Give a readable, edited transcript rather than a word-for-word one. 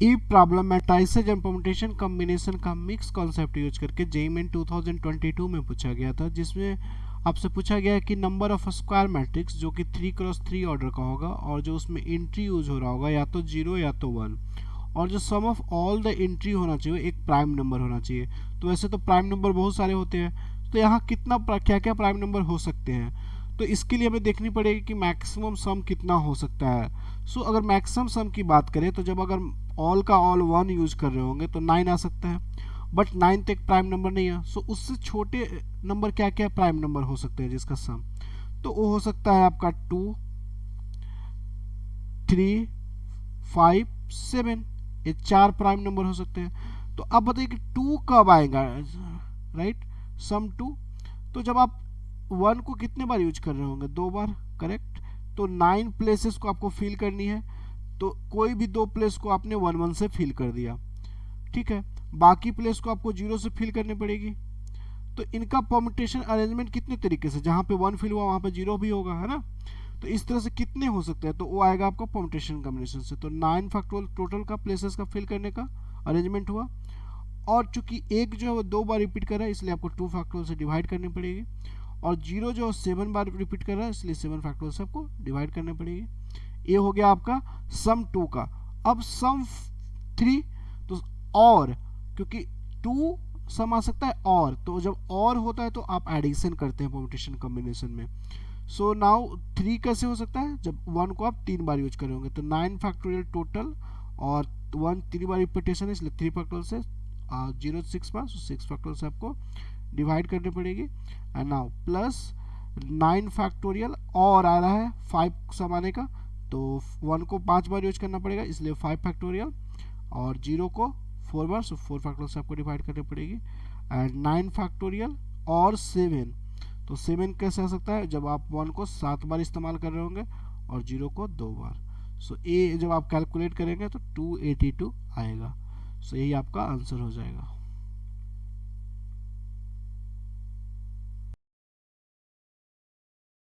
E प्रॉब्लमेटाइजेशन and permutation combination का mix concept use करके JEE main 2022 में पूछा गया था, जिसमें आपसे पूछा गया है कि नंबर ऑफ स्क्वायर मैट्रिक्स जो कि 3x3 ऑर्डर का होगा और जो उसमें एंट्री यूज हो रहा होगा या तो 0 या तो 1, और जो सम ऑफ ऑल द एंट्री होना चाहिए एक प्राइम नंबर होना चाहिए। तो वैसे तो प्राइम नंबर बहुत सारे होते हैं, तो यहाँ कितना क्या क्या प्राइम नंबर हो सकते हैं, तो इसके लिए हमें देखनी पड़ेगी कि मैक्सिमम सम कितना हो सकता है। सो अगर मैक्सिमम सम की बात करें तो जब अगर ऑल का ऑल 1 यूज कर रहे होंगे तो 9 आ सकता है, बट 9 तो एक प्राइम नंबर नहीं है। सो उससे छोटे नंबर क्या क्या प्राइम नंबर हो सकते हैं जिसका सम, तो वो हो सकता है आपका 2, 3, 5, 7, ये 4 प्राइम नंबर हो सकते हैं। तो अब बताइए कि 2 कब आएगा, राइट, सम 2। तो जब आप 1 को कितने बार यूज कर रहे होंगे, 2 बार, करेक्ट। तो 9 प्लेसेस को आपको फिल करनी है, तो कोई भी 2 प्लेस को आपने 1 1 से फिल कर दिया, ठीक है। बाकी प्लेस को आपको 0 से फिल करनी पड़ेगी। तो इनका परम्यूटेशन अरेंजमेंट कितने तरीके से, जहां पे 1 फिल हुआ वहां पे 0 भी होगा, है ना। तो इस तरह से कितने हो सकते हैं, तो वो आएगा आपका परम्यूटेशन कॉम्बिनेशन से। तो 9 फैक्टोरियल टोटल का प्लेसेस का फिल करने का अरेंजमेंट हुआ, और चूंकि एक जो है वो 2 बार रिपीट कर रहा है इसलिए आपको 2 फैक्टोरियल से डिवाइड करनी पड़ेगी, और 0 जो 7 बार रिपीट कर रहा है इसलिए 7 फैक्टोरियल से आपको डिवाइड करनी पड़ेगी। ये हो गया आपका सम 2 का। अब सम 3, तो और, क्योंकि 2 सम आ सकता है, और तो जब और होता है तो आप एडिशन करते हैं परम्यूटेशन कॉम्बिनेशन में। सो नाउ 3 कैसे हो सकता है, जब 1 को आप 3 बार यूज करोगे, तो 9 फैक्टोरियल टोटल, और 1 3 बार रिपीटेशन है इसलिए 3 फैक्टोरियल से 0 6 बार, 6 फैक्टोरियल से आपको डिवाइड करनी पड़ेगी। एंड नाउ प्लस 9 फैक्टोरियल और आ रहा है 5 समाने का, तो 1 को 5 बार यूज करना पड़ेगा इसलिए 5 फैक्टोरियल, और 0 को 4 बार, सो 4 फैक्टोरियल से आपको डिवाइड करनी पड़ेगी। एंड 9 फैक्टोरियल और 7, तो 7 कैसे आ सकता है, जब आप 1 को 7 बार इस्तेमाल कर रहे होंगे और 0 को 2 बार। सो ए जब आप कैलकुलेट करेंगे तो 282 आएगा। सो यही आपका आंसर हो जाएगा।